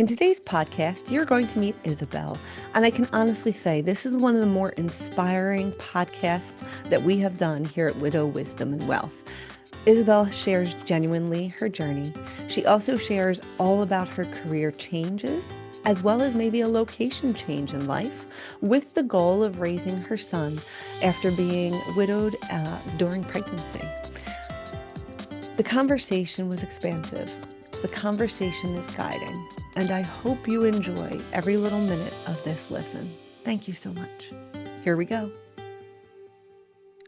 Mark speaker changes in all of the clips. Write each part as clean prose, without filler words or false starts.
Speaker 1: In today's podcast, you're going to meet Isabelle, and I can honestly say this is one of the more inspiring podcasts that we have done here at Widow Wisdom and Wealth. Isabelle shares genuinely her journey. She also shares all about her career changes, as well as maybe a location change in life, with the goal of raising her son after being widowed during pregnancy. The conversation was expansive. The conversation is guiding, and I hope you enjoy every little minute of this listen. Thank you so much. Here we go.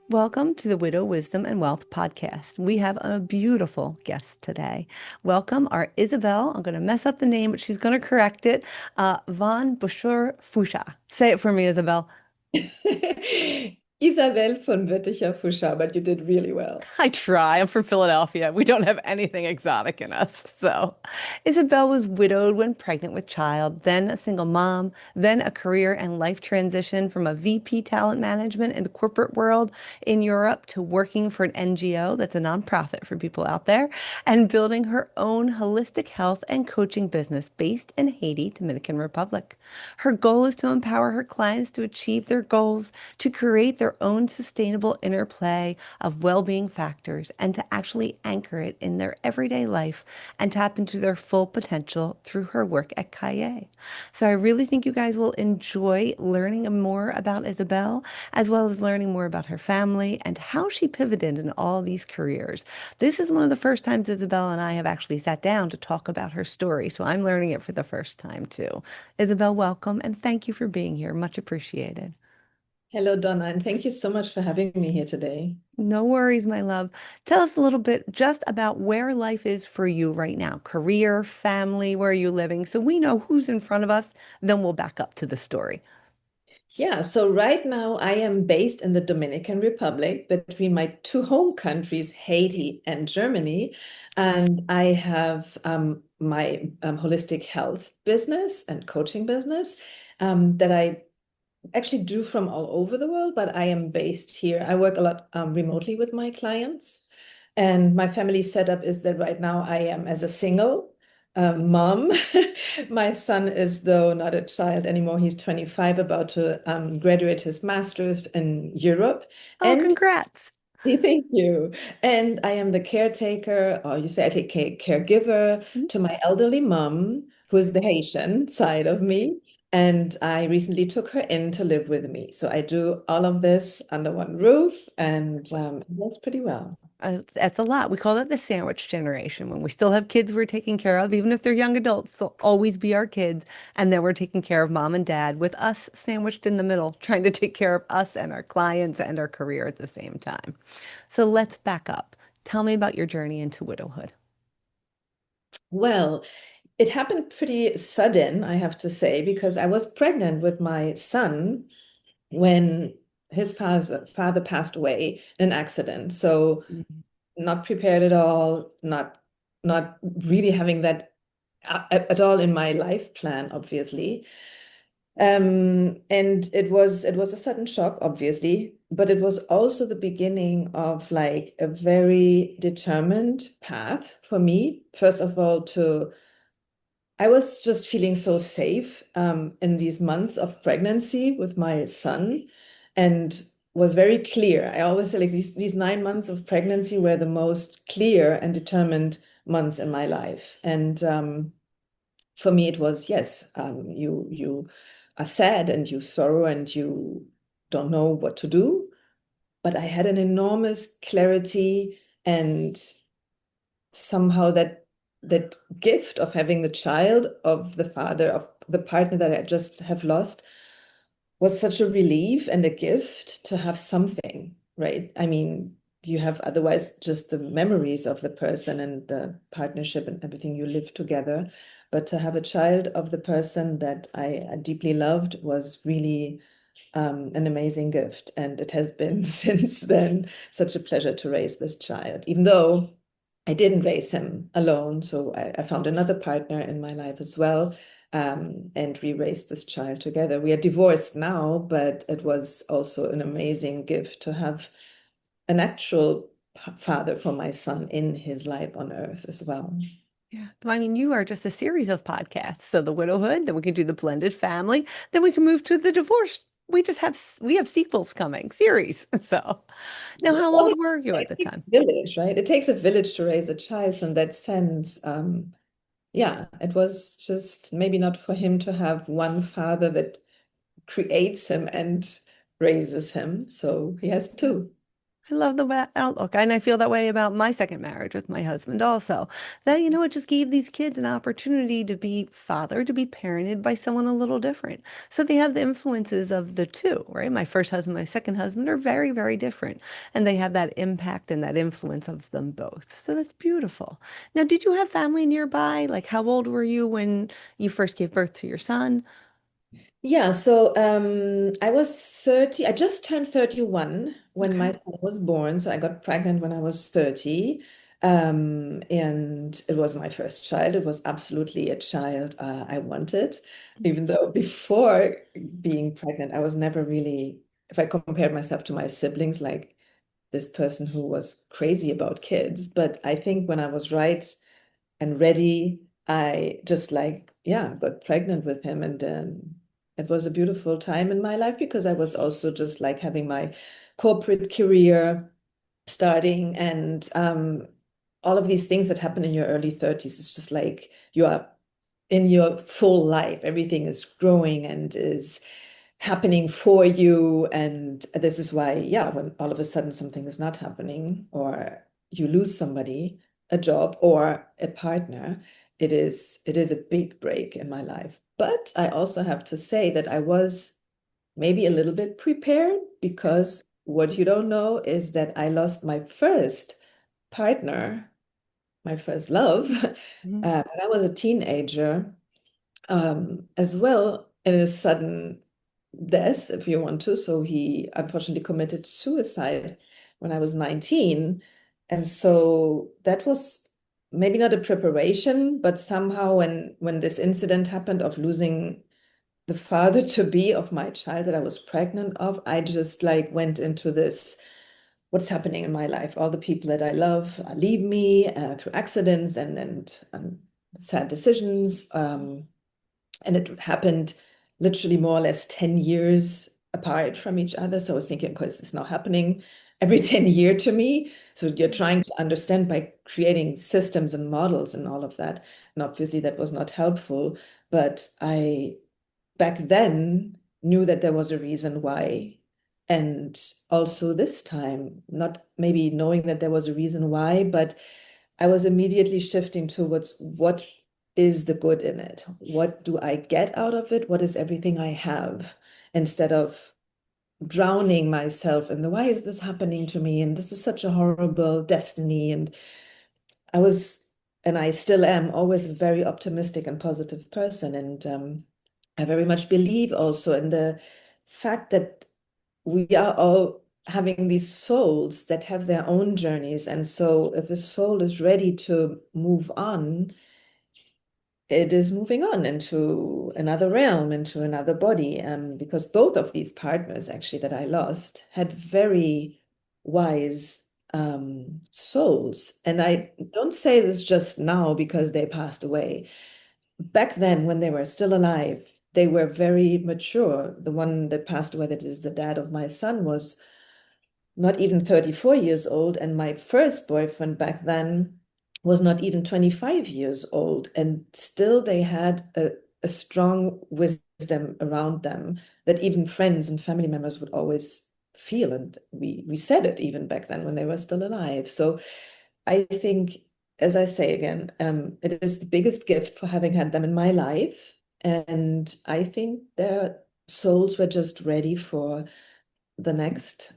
Speaker 1: Welcome to the Widow Wisdom and Wealth podcast. We have a beautiful guest today. Welcome our Isabelle. I'm going to mess up the name, but she's going to correct it. Von Buscher Fouchard. Say it for me, Isabelle.
Speaker 2: Isabelle von Boetticher, but you did really well.
Speaker 1: I try. I'm from Philadelphia. We don't have anything exotic in us. So, Isabelle was widowed when pregnant with child, then a single mom, then a career and life transition from a VP talent management in the corporate world in Europe to working for an NGO that's a nonprofit for people out there and building her own holistic health and coaching business based in Haiti, Dominican Republic. Her goal is to empower her clients to achieve their goals, to create their own sustainable interplay of well-being factors and to actually anchor it in their everyday life and tap into their full potential through her work at Kaye. So I really think you guys will enjoy learning more about Isabelle, as well as learning more about her family and how she pivoted in all these careers. This is one of the first times Isabelle and I have actually sat down to talk about her story, so I'm learning it for the first time too. Isabelle, welcome, and thank you for being here. Much appreciated.
Speaker 2: Hello, Donna, and thank you so much for having me here today.
Speaker 1: No worries, my love. Tell us a little bit just about where life is for you right now. Career, family, where are you living? So we know who's in front of us, then we'll back up to the story.
Speaker 2: Yeah, so right now I am based in the Dominican Republic between my two home countries, Haiti and Germany. And I have my holistic health business and coaching business that I actually do from all over the world, but I am based here. I work a lot remotely with my clients. And my family setup is that right now I am as a single mom. My son is, though, not a child anymore. He's 25, about to graduate his master's in Europe.
Speaker 1: Oh,
Speaker 2: And
Speaker 1: congrats.
Speaker 2: thank you. And I am the caretaker, or you say I think caregiver to my elderly mom, who is the Haitian side of me. And I recently took her in to live with me. So I do all of this under one roof, and it works pretty well.
Speaker 1: That's a lot. We call that the sandwich generation. When we still have kids we're taking care of, even if they're young adults, they'll always be our kids. And then we're taking care of mom and dad with us sandwiched in the middle, trying to take care of us and our clients and our career at the same time. So let's back up. Tell me about your journey into widowhood.
Speaker 2: Well, it happened pretty sudden, I have to say, because I was pregnant with my son when his father passed away in an accident. So
Speaker 1: Mhm.
Speaker 2: not prepared at all, not really having that at all in my life plan, obviously. And it was a sudden shock, obviously, but it was also the beginning of like a very determined path for me. First of all, to I was just feeling so safe in these months of pregnancy with my son, and was very clear. I always say like these 9 months of pregnancy were the most clear and determined months in my life. And for me, it was yes, you are sad and you sorrow and you don't know what to do, but I had an enormous clarity and somehow that gift of having the child of the father of the partner that I just have lost was such a relief and a gift to have something, right? I mean, you have otherwise just the memories of the person and the partnership and everything you live together. But to have a child of the person that I deeply loved was really an amazing gift. And it has been since then such a pleasure to raise this child, even though I didn't raise him alone. So I found another partner in my life as well. And we raised this child together. We are divorced now, but it was also an amazing gift to have an actual father for my son in his life on earth as well.
Speaker 1: Yeah. I mean, you are just a series of podcasts. So the widowhood, then we can do the blended family, then we can move to the divorce. We have sequels coming, series. So now how old were you at
Speaker 2: It
Speaker 1: the
Speaker 2: takes
Speaker 1: time?
Speaker 2: a village, right? It takes a village to raise a child. So in that sense, yeah, it was just maybe not for him to have one father that creates him and raises him. So he has two.
Speaker 1: I love the outlook. And I feel that way about my second marriage with my husband also. That, it just gave these kids an opportunity to be fathered, to be parented by someone a little different. So they have the influences of the two, right? My first husband, my second husband are very, very different. And they have that impact and that influence of them both. So that's beautiful. Now, did you have family nearby? Like, how old were you when you first gave birth to your son?
Speaker 2: Yeah, so I was 30. I just turned 31 when my
Speaker 1: Okay.
Speaker 2: son was born. So I got pregnant when I was 30. And it was my first child. It was absolutely a child I wanted, even though before being pregnant, I was never really, if I compared myself to my siblings, like this person who was crazy about kids. But I think when I was right and ready, I just like, yeah, got pregnant with him. And it was a beautiful time in my life because I was also just like having my corporate career starting and all of these things that happen in your early 30s. It's just like you are in your full life. Everything is growing and is happening for you. And this is why, yeah, when all of a sudden something is not happening or you lose somebody, a job or a partner, it is a big break in my life. But I also have to say that I was maybe a little bit prepared because what you don't know is that I lost my first partner, my first love,
Speaker 1: Mhm.
Speaker 2: when I was a teenager, as well in a sudden death, if you want to. So he unfortunately committed suicide when I was 19. And so that was maybe not a preparation, but somehow when this incident happened of losing the father to be of my child that I was pregnant of, I just like went into this, what's happening in my life? All the people that I love leave me through accidents and sad decisions. And it happened literally more or less 10 years apart from each other. So I was thinking, okay, is this now happening every 10 years to me? So you're trying to understand by creating systems and models and all of that. And obviously that was not helpful. But I back then knew that there was a reason why. And also this time, not maybe knowing that there was a reason why, but I was immediately shifting towards what is the good in it? What do I get out of it? What is everything I have? Instead of drowning myself in the why is this happening to me? And this is such a horrible destiny. And I was, and I still am, always a very optimistic and positive person. And I very much believe also in the fact that we are all having these souls that have their own journeys. And so if a soul is ready to move on, it is moving on into another realm, into another body. Because both of these partners, actually, that I lost, had very wise souls. And I don't say this just now because they passed away. Back then, when they were still alive, they were very mature. The one that passed away, that is the dad of my son, was not even 34 years old. And my first boyfriend back then was not even 25 years old. And still they had a strong wisdom around them that even friends and family members would always feel. And we said it even back then when they were still alive. So I think, as I say again, it is the biggest gift for having had them in my life. And I think their souls were just ready for the next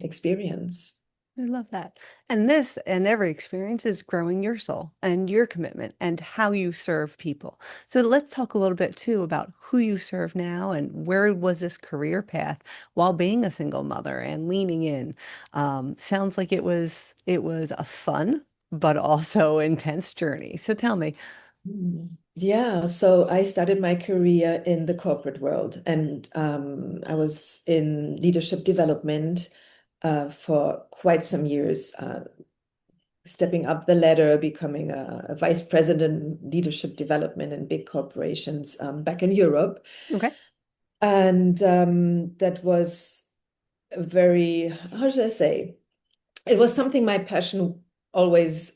Speaker 2: experience.
Speaker 1: I love that. And this and every experience is growing your soul and your commitment and how you serve people. So let's talk a little bit too about who you serve now and where was this career path while being a single mother and leaning in. Sounds like it was a fun but also intense journey. So tell me.
Speaker 2: Yeah, so I started my career in the corporate world and I was in leadership development for quite some years, stepping up the ladder, becoming a vice president in leadership development in big corporations back in Europe.
Speaker 1: Okay.
Speaker 2: And that was a very, how should I say? It was something my passion always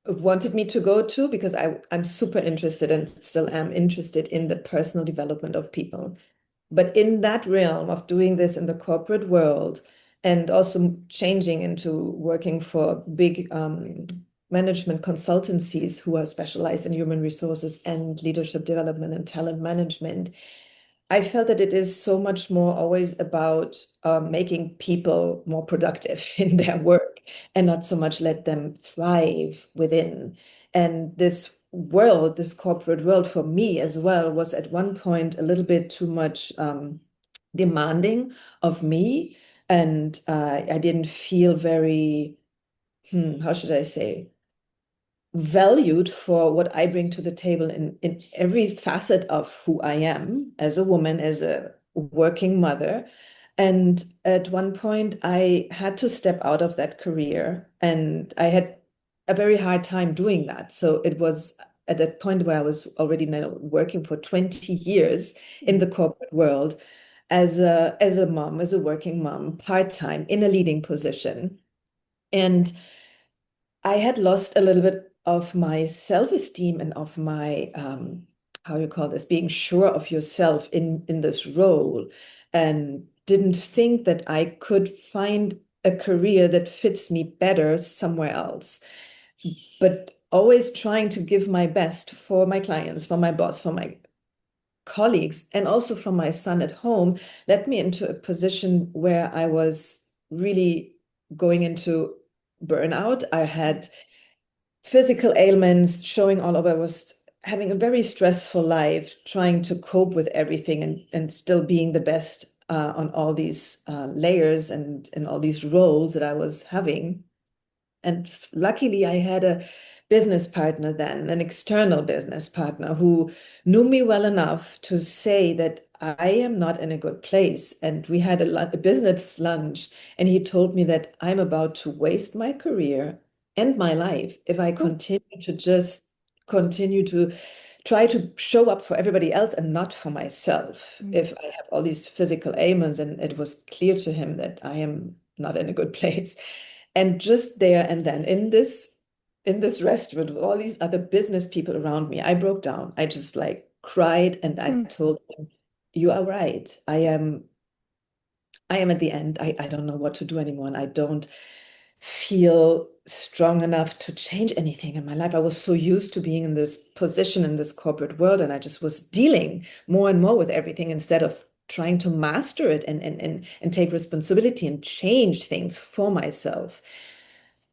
Speaker 2: wanted me to go to because I'm super interested and still am interested in the personal development of people. But in that realm of doing this in the corporate world and also changing into working for big management consultancies who are specialized in human resources and leadership development and talent management, I felt that it is so much more always about making people more productive in their work and not so much let them thrive within. And this world, this corporate world for me as well, was at one point a little bit too much demanding of me. And I didn't feel very, how should I say? Valued for what I bring to the table in every facet of who I am as a woman, as a working mother. And at one point, I had to step out of that career, and I had a very hard time doing that. So it was at that point where I was already now working for 20 years in the corporate world as a mom, as a working mom, part-time in a leading position. And I had lost a little bit of my self-esteem and of my how you call this, being sure of yourself in this role, and didn't think that I could find a career that fits me better somewhere else. But always trying to give my best for my clients, for my boss, for my colleagues, and also for my son at home led me into a position where I was really going into burnout. I had physical ailments showing all over. I was having a very stressful life, trying to cope with everything and still being the best on all these layers and all these roles that I was having. And luckily, I had a business partner then, an external business partner who knew me well enough to say that I am not in a good place. And we had a business lunch, and he told me that I'm about to waste my career and my life if I
Speaker 1: Oh,
Speaker 2: continue to try to show up for everybody else and not for myself.
Speaker 1: mm,
Speaker 2: If I have all these physical ailments, and it was clear to him that I am not in a good place. And just there and then in this restaurant with all these other business people around me, I broke down. I just like cried and I
Speaker 1: mm,
Speaker 2: told him, you are right. I am at the end. I don't know what to do anymore. And I don't feel strong enough to change anything in my life. I was so used to being in this position in this corporate world, and I just was dealing more and more with everything instead of trying to master it and take responsibility and change things for myself.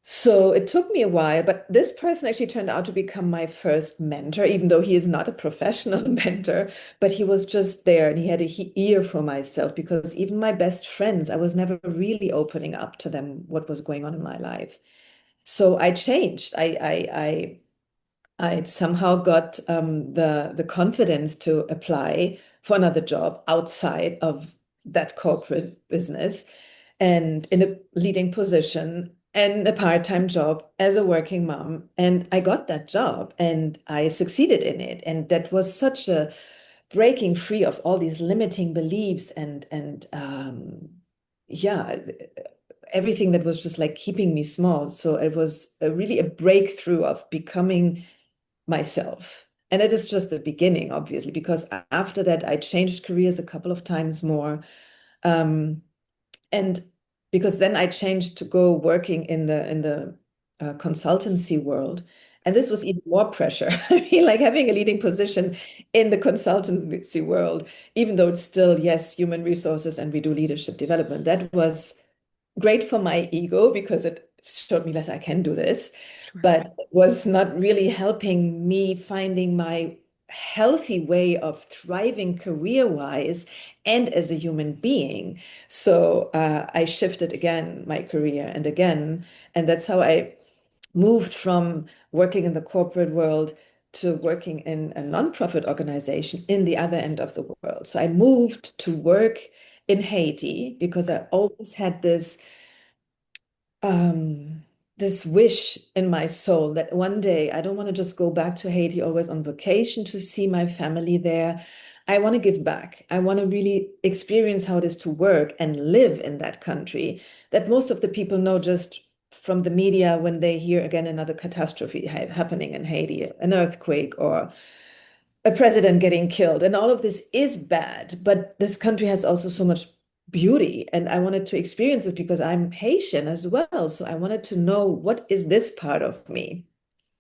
Speaker 2: So it took me a while, but this person actually turned out to become my first mentor, even though he is not a professional mentor, but he was just there and he had a ear for myself because even my best friends, I was never really opening up to them what was going on in my life. So I changed. I somehow got the confidence to apply for another job outside of that corporate business and in a leading position and a part-time job as a working mom. And I got that job and I succeeded in it. And that was such a breaking free of all these limiting beliefs and yeah, everything that was just like keeping me small. So it was really a breakthrough of becoming myself. And it is just the beginning, obviously, because after that, I changed careers a couple of times more. Um, and because then I changed to go working in the consultancy world. And this was even more pressure. I mean, like having a leading position in the consultancy world, even though it's still, yes, human resources and we do leadership development, that was great for my ego because it showed me that I can do this,
Speaker 1: sure.
Speaker 2: but it was not really helping me finding my healthy way of thriving career-wise and as a human being. So I shifted again my career and again, and that's how I moved from working in the corporate world to working in a nonprofit organization in the other end of the world. So I moved to work in Haiti because I always had this um, this wish in my soul that one day I don't want to just go back to Haiti always on vacation to see my family there. I want to give back. I want to really experience how it is to work and live in that country that most of the people know just from the media when they hear again another catastrophe happening in Haiti, an earthquake or a president getting killed. And all of this is bad, but this country has also so much beauty. And I wanted to experience it because I'm Haitian as well. So I wanted to know, what is this part of me?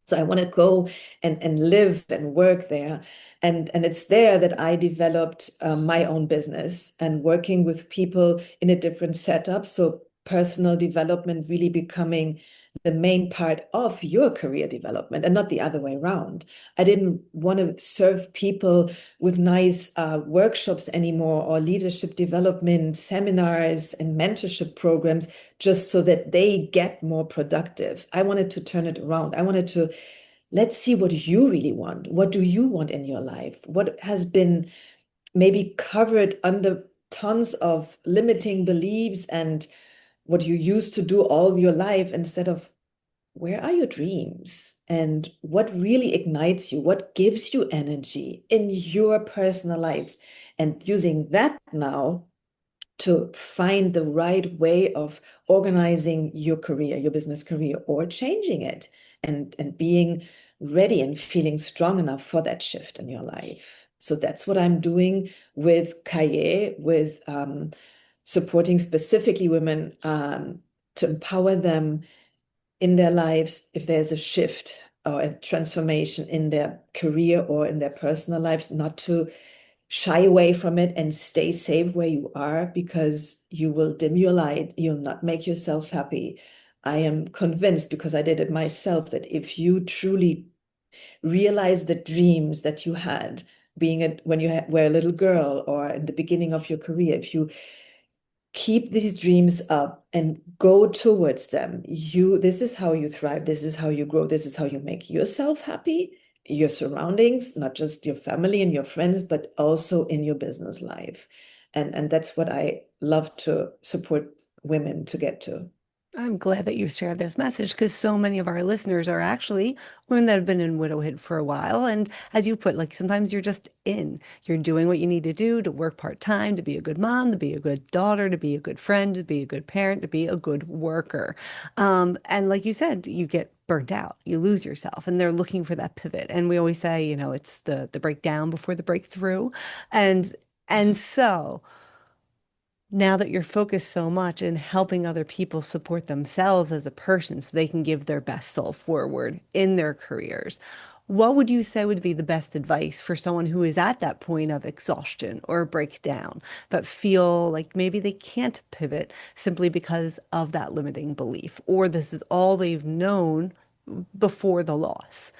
Speaker 2: So I want to go and live and work there. And it's there that I developed my own business and working with people in a different setup. So personal development really becoming the main part of your career development and not the other way around. I didn't want to serve people with nice workshops anymore or leadership development seminars and mentorship programs just so that they get more productive. I wanted to turn it around. I wanted to, let's see what you really want. What do you want in your life? What has been maybe covered under tons of limiting beliefs and what you used to do all your life, instead of where are your dreams and what really ignites you? What gives you energy in your personal life? And using that now to find the right way of organizing your career, your business career, or changing it and being ready and feeling strong enough for that shift in your life. So that's what I'm doing with Kaye, with supporting specifically women to empower them in their lives if there's a shift or a transformation in their career or in their personal lives, not to shy away from it and stay safe where you are, because you will dim your light, you'll not make yourself happy. I am convinced, because I did it myself, that if you truly realize the dreams that you had being when you were a little girl or in the beginning of your career, if you keep these dreams up and go towards them, this is how you thrive, this is how you grow, this is how you make yourself happy, your surroundings, not just your family and your friends, but also in your business life. And that's what I love to support women to get to.
Speaker 1: I'm glad that you shared this message because so many of our listeners are actually women that have been in widowhood for a while. And as you put, like sometimes you're doing what you need to do to work part-time, to be a good mom, to be a good daughter, to be a good friend, to be a good parent, to be a good worker. And like you said, you get burnt out, you lose yourself, and they're looking for that pivot. And we always say, it's the breakdown before the breakthrough. And so now that you're focused so much in helping other people support themselves as a person so they can give their best self forward in their careers, what would you say would be the best advice for someone who is at that point of exhaustion or breakdown, but feel like maybe they can't pivot simply because of that limiting belief, or this is all they've known before the loss?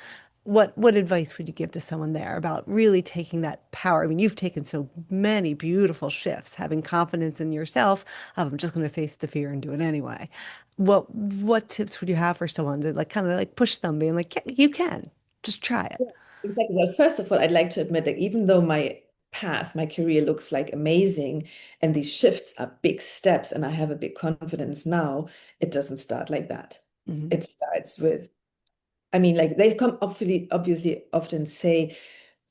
Speaker 1: What advice would you give to someone there about really taking that power? I mean, you've taken so many beautiful shifts, having confidence in yourself. I'm just going to face the fear and do it anyway. What tips would you have for someone to like kind of like push them, being like, "Yeah, you can, just try it."
Speaker 2: Yeah, exactly. Well, first of all, I'd like to admit that even though my path, my career looks like amazing, and these shifts are big steps, and I have a big confidence now, it doesn't start like that.
Speaker 1: Hmm.
Speaker 2: It starts with, I mean, like they come obviously often say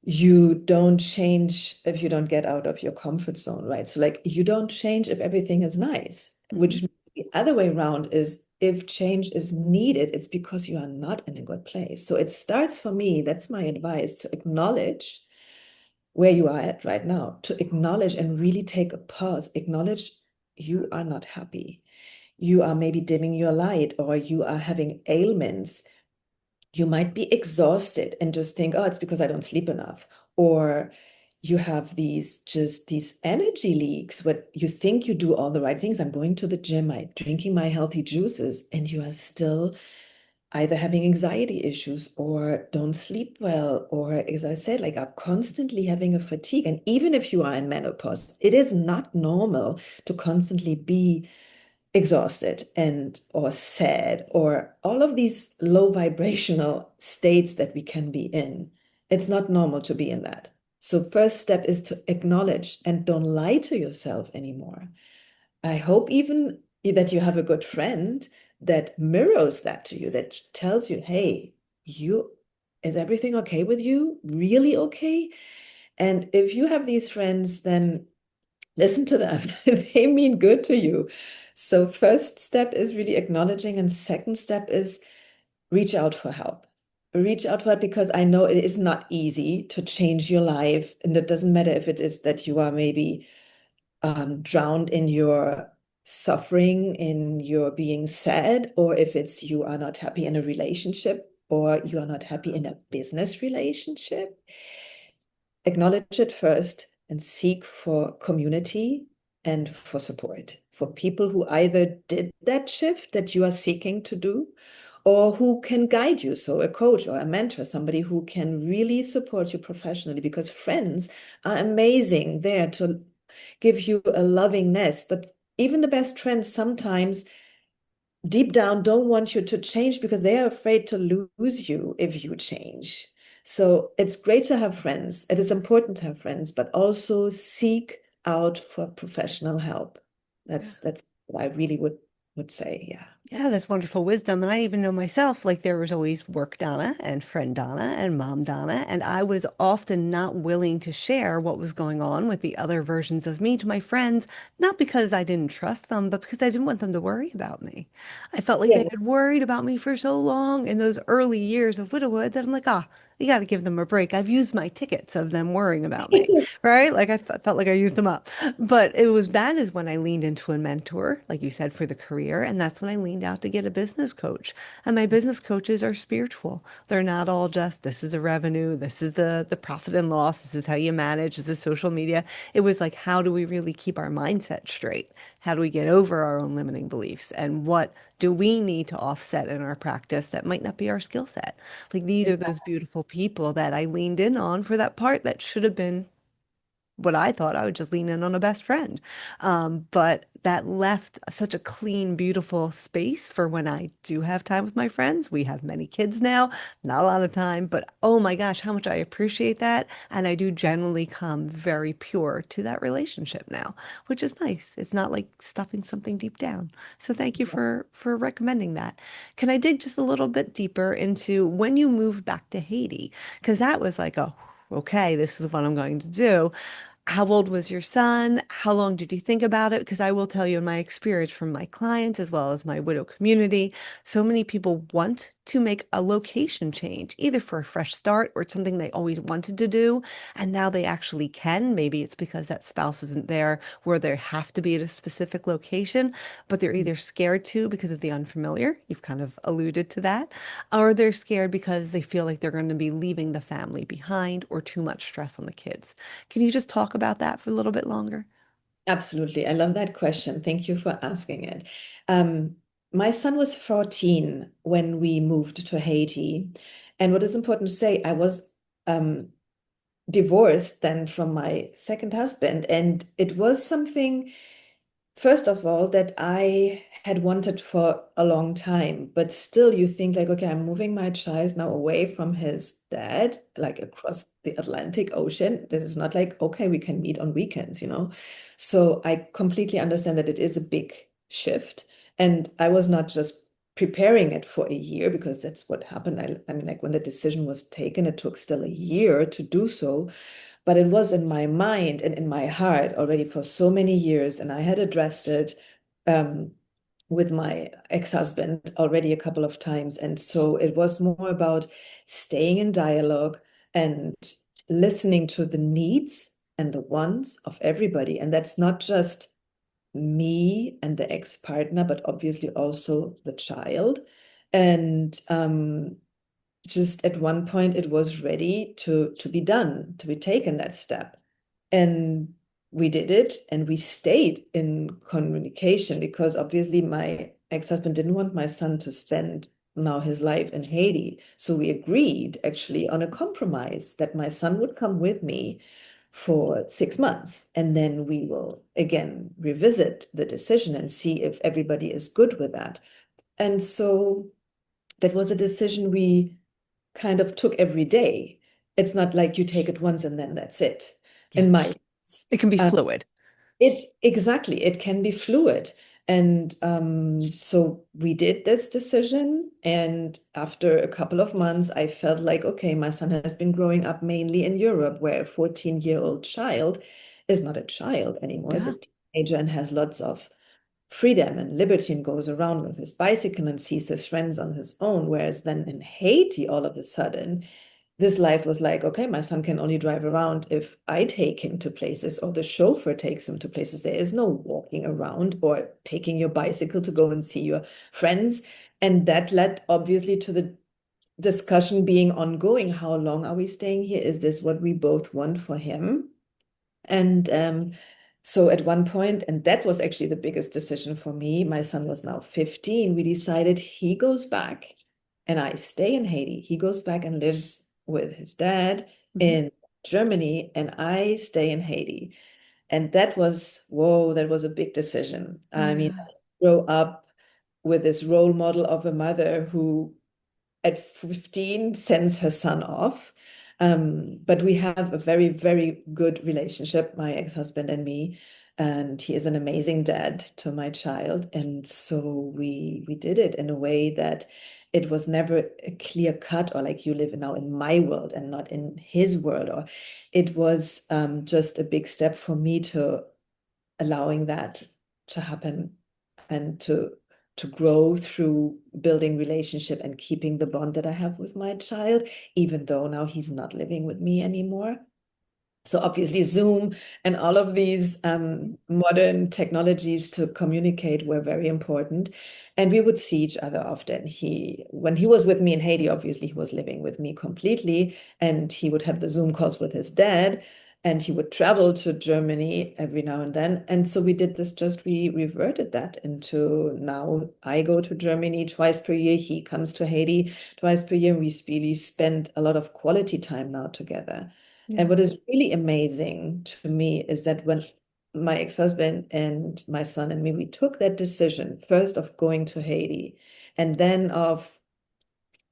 Speaker 2: you don't change if you don't get out of your comfort zone, right? So like you don't change if everything is nice,
Speaker 1: Hmm.
Speaker 2: which means the other way around is if change is needed, it's because you are not in a good place. So it starts for me, that's my advice, to acknowledge where you are at right now, to acknowledge and really take a pause, acknowledge you are not happy. You are maybe dimming your light or you are having ailments. You might be exhausted and just think, oh, it's because I don't sleep enough. Or you have these energy leaks where you think you do all the right things. I'm going to the gym, I'm drinking my healthy juices, and you are still either having anxiety issues or don't sleep well, or as I said, like are constantly having a fatigue. And even if you are in menopause, it is not normal to constantly be exhausted and or sad or all of these low vibrational states that we can be in. It's not normal to be in that. So first step is to acknowledge and don't lie to yourself anymore. I hope even that you have a good friend that mirrors that to you, that tells you, hey, is everything okay with you? Really okay? And if you have these friends, then listen to them. They mean good to you. So first step is really acknowledging, and second step is reach out for help. Reach out for help because I know it is not easy to change your life. And it doesn't matter if it is that you are maybe drowned in your suffering, in your being sad, or if it's you are not happy in a relationship or you are not happy in a business relationship. Acknowledge it first and seek for community and for support for people who either did that shift that you are seeking to do or who can guide you. So, a coach or a mentor, somebody who can really support you professionally, because friends are amazing there to give you a loving nest. But even the best friends sometimes deep down don't want you to change because they are afraid to lose you if you change. So it's great to have friends. It is important to have friends, but also seek out for professional help. That's what I really would say. Yeah.
Speaker 1: Yeah, that's wonderful wisdom. And I even know myself, like there was always work Donna and friend Donna and mom Donna. And I was often not willing to share what was going on with the other versions of me to my friends, not because I didn't trust them, but because I didn't want them to worry about me. I felt like
Speaker 2: Yeah.
Speaker 1: they had worried about me for so long in those early years of widowhood that I'm like, ah, you got to give them a break. I've used my tickets of them worrying about me, right? Like felt like I used them up. But it was that is when I leaned into a mentor, like you said, for the career. And that's when I leaned out to get a business coach. And my business coaches are spiritual. They're not all just this is the revenue, this is the profit and loss, this is how you manage, this is social media. It was like, how do we really keep our mindset straight? How do we get over our own limiting beliefs? And what do we need to offset in our practice that might not be our skill set? Like these are those beautiful people that I leaned in on for that part that should have been what I thought I would just lean in on a best friend. But that left such a clean, beautiful space for when I do have time with my friends. We have many kids now, not a lot of time, but oh my gosh, how much I appreciate that. And I do generally come very pure to that relationship now, which is nice. It's not like stuffing something deep down. So thank you for recommending that. Can I dig just a little bit deeper into when you moved back to Haiti? Because that was like, oh, okay, this is what I'm going to do. How old was your son? How long did you think about it? Because I will tell you in my experience from my clients as well as my widow community, so many people want to make a location change, either for a fresh start or it's something they always wanted to do. And now they actually can. Maybe it's because that spouse isn't there where they have to be at a specific location, but they're either scared to because of the unfamiliar. You've kind of alluded to that, or they're scared because they feel like they're going to be leaving the family behind or too much stress on the kids. Can you just talk about that for a little bit longer?
Speaker 2: Absolutely. I love that question. Thank you for asking it. Um, my son was 14 when we moved to Haiti. And what is important to say, I was um, divorced then from my second husband. And it was something, first of all, that I had wanted for a long time. But still, you think like, okay, I'm moving my child now away from his dad, like across the Atlantic Ocean. This is not like, okay, we can meet on weekends. So I completely understand that it is a big shift. And I was not just preparing it for a year because that's what happened. I mean, like when the decision was taken, it took still a year to do so, but it was in my mind and in my heart already for so many years. And I had addressed it um, with my ex-husband already a couple of times. And so it was more about staying in dialogue and listening to the needs and the wants of everybody. And that's not just me and the ex-partner, but obviously also the child. And just at one point it was ready to be done, to be taken that step. And we did it and we stayed in communication because obviously my ex-husband didn't want my son to spend now his life in Haiti. So we agreed actually on a compromise that my son would come with me for 6 months and then we will again revisit the decision and see if everybody is good with that. And so that was a decision we kind of took every day. It's not like you take it once and then that's it.
Speaker 1: Yeah.
Speaker 2: In my
Speaker 1: It can be
Speaker 2: uh,
Speaker 1: fluid.
Speaker 2: it exactly, it can be fluid. And so we did this decision. And after a couple of months, I felt like, okay, my son has been growing up mainly in Europe, where a 14-year-old child is not a child anymore, is
Speaker 1: Yeah.
Speaker 2: a teenager and has lots of freedom and liberty and goes around with his bicycle and sees his friends on his own. Whereas then in Haiti, all of a sudden, this life was like, okay, my son can only drive around if I take him to places or the chauffeur takes him to places. There is no walking around or taking your bicycle to go and see your friends. And that led obviously to the discussion being ongoing. How long are we staying here? Is this what we both want for him? And so at one point, and that was actually the biggest decision for me, my son was now 15, we decided he goes back and I stay in Haiti. He goes back and lives with his dad
Speaker 1: Mhm.
Speaker 2: in Germany, and I stay in Haiti. And that was, whoa, that was a big decision. I mean,
Speaker 1: Yeah.
Speaker 2: I grew up with this role model of a mother who at 15 sends her son off. But we have a very, very good relationship, my ex-husband and me, and he is an amazing dad to my child. And so we did it in a way that it was never a clear cut or like you live now in my world and not in his world. Or it was just a big step for me to allowing that to happen and to grow through building relationship and keeping the bond that I have with my child, even though now he's not living with me anymore. So obviously Zoom and all of these modern technologies to communicate were very important. And we would see each other often. When he was with me in Haiti, obviously he was living with me completely, and he would have the Zoom calls with his dad, and he would travel to Germany every now and then. And so we did this we reverted that into now I go to Germany twice per year. He comes to Haiti twice per year. And we really spend a lot of quality time now together. And
Speaker 1: Yeah.
Speaker 2: what is really amazing to me is that when my ex-husband and my son and me, we took that decision first of going to Haiti and then of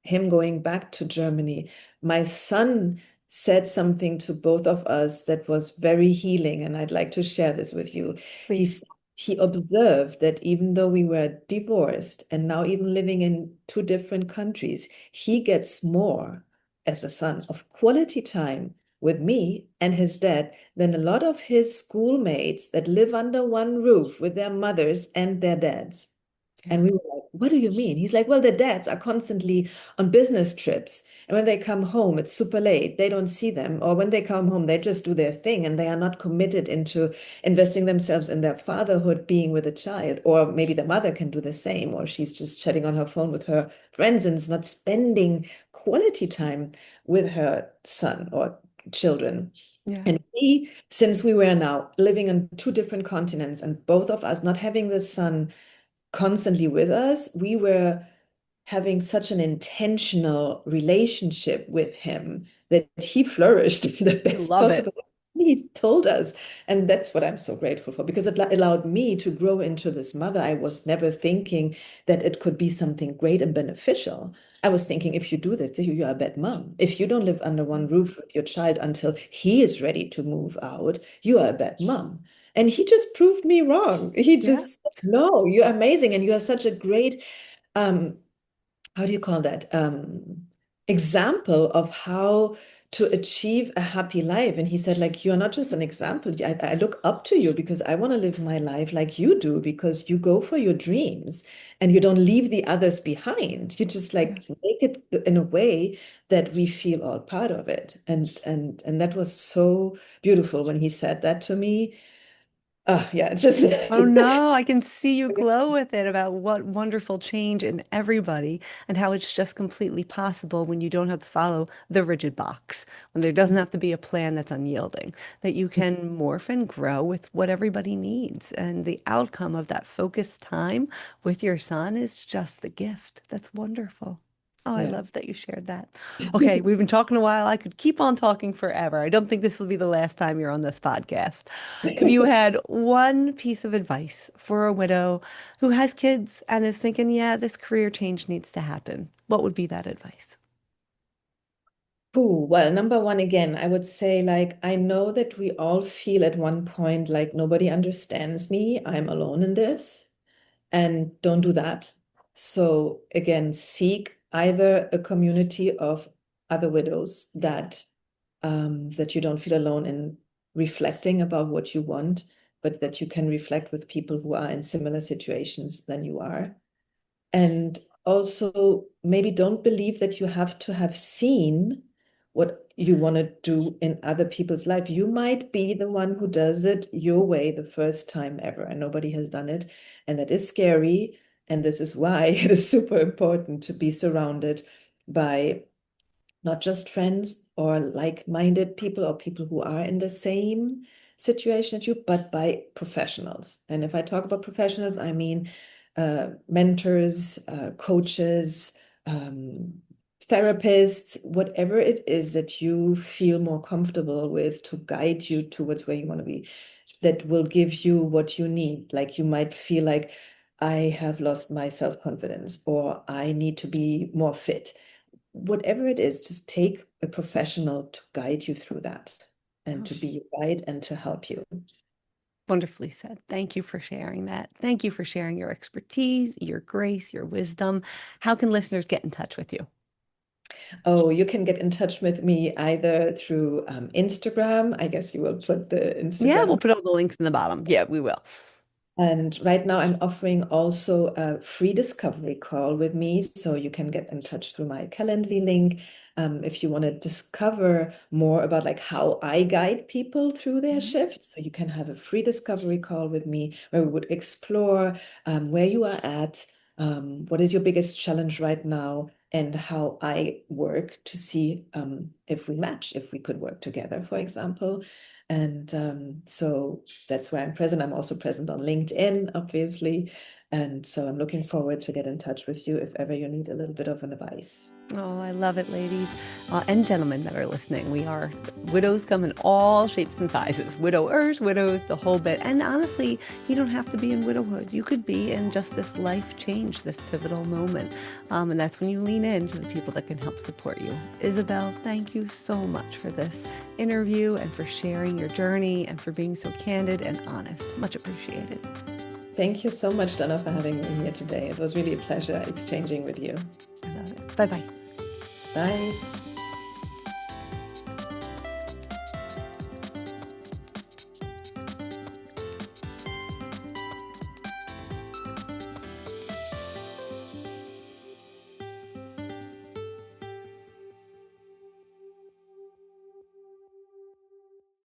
Speaker 2: him going back to Germany, my son said something to both of us that was very healing, and I'd like to share this with you. He
Speaker 1: Please.
Speaker 2: s- he observed that even though we were divorced and now even living in two different countries, he gets more as a son of quality time with me and his dad than a lot of his schoolmates that live under one roof with their mothers and their dads.
Speaker 1: Yeah.
Speaker 2: And we were like, what do you mean? He's like, well, the dads are constantly on business trips. And when they come home, it's super late. They don't see them. Or when they come home, they just do their thing and they are not committed into investing themselves in their fatherhood, being with a child. Or maybe the mother can do the same, or she's just chatting on her phone with her friends and is not spending quality time with her son or children.
Speaker 1: Yeah.
Speaker 2: And we, since we were now living on two different continents and both of us not having the son constantly with us, we were having such an intentional relationship with him that he flourished in the
Speaker 1: I
Speaker 2: best
Speaker 1: love
Speaker 2: possible
Speaker 1: it.
Speaker 2: way. He told us, and that's what I'm so grateful for because it allowed me to grow into this mother. I was never thinking that it could be something great and beneficial. I was thinking, if you do this, you are a bad mom. If you don't live under one roof with your child until he is ready to move out, you are a bad mom. And he just proved me wrong. He
Speaker 1: Yeah.
Speaker 2: just said, no, you're amazing. And you are such a great, um, how do you call that? Example of how to achieve a happy life. And he said, like, you're not just an example. I look up to you because I want to live my life like you do, because you go for your dreams and you don't leave the others behind. You just
Speaker 1: Yeah.
Speaker 2: like make it in a way that we feel all part of it. And that was so beautiful when he said that to me. Ah, yeah, it's just
Speaker 1: Oh no, I can see you glow with it about what wonderful change in everybody and how it's just completely possible when you don't have to follow the rigid box, when there doesn't have to be a plan that's unyielding, that you can morph and grow with what everybody needs. And the outcome of that focused time with your son is just the gift. That's wonderful. Oh, I
Speaker 2: yeah.
Speaker 1: love that you shared that. Okay, we've been talking a while. I could keep on talking forever. I don't think this will be the last time you're on this podcast. If you had one piece of advice for a widow who has kids and is thinking, yeah, this career change needs to happen, what would be that advice?
Speaker 2: Ooh, well, number one, again, I would say, like, I know that we all feel at one point like nobody understands me. I'm alone in this. and don't do that. So again, seek either a community of other widows that you don't feel alone in reflecting about what you want, but that you can reflect with people who are in similar situations than you are. And also, maybe don't believe that you have to have seen what you want to do in other people's life. You might be the one who does it your way the first time ever, and nobody has done it. And that is scary. And this is why it is super important to be surrounded by not just friends or like-minded people or people who are in the same situation as you, but by professionals. And if I talk about professionals, I mean mentors, coaches, therapists, whatever it is that you feel more comfortable with to guide you towards where you want to be, that will give you what you need. Like you might feel like, I have lost my self-confidence, or I need to be more fit. Whatever it is, just take a professional to guide you through that and to be your guide and to help you.
Speaker 1: Wonderfully said. Thank you for sharing that. Thank you for sharing your expertise, your grace, your wisdom. How can listeners get in touch with you?
Speaker 2: Oh, you can get in touch with me either through Instagram. I guess you will put the
Speaker 1: Yeah, we'll
Speaker 2: Instagram.
Speaker 1: put all the links in the bottom. Yeah, we will.
Speaker 2: And right now, I'm offering also a free discovery call with me. So you can get in touch through my Calendly link if you want to discover more about like how I guide people through their shifts. So you can have a free discovery call with me where we would explore where you are at, what is your biggest challenge right now, and how I work to see if we match, if we could work together, for example. And so that's where I'm present. I'm also present on LinkedIn, obviously. And so I'm looking forward to get in touch with you if ever you need a little bit of an advice.
Speaker 1: Oh, I love it, ladies and gentlemen that are listening. We are widows come in all shapes and sizes, widowers, widows, the whole bit. And honestly, you don't have to be in widowhood. You could be in just this life change, this pivotal moment. And that's when you lean into the people that can help support you. Isabelle, thank you so much for this interview and for sharing your journey and for being so candid and honest. Much appreciated.
Speaker 2: Thank you so much, Donna, for having me here today. It was really a pleasure exchanging with you.
Speaker 1: I love it. Bye-bye.
Speaker 2: Bye.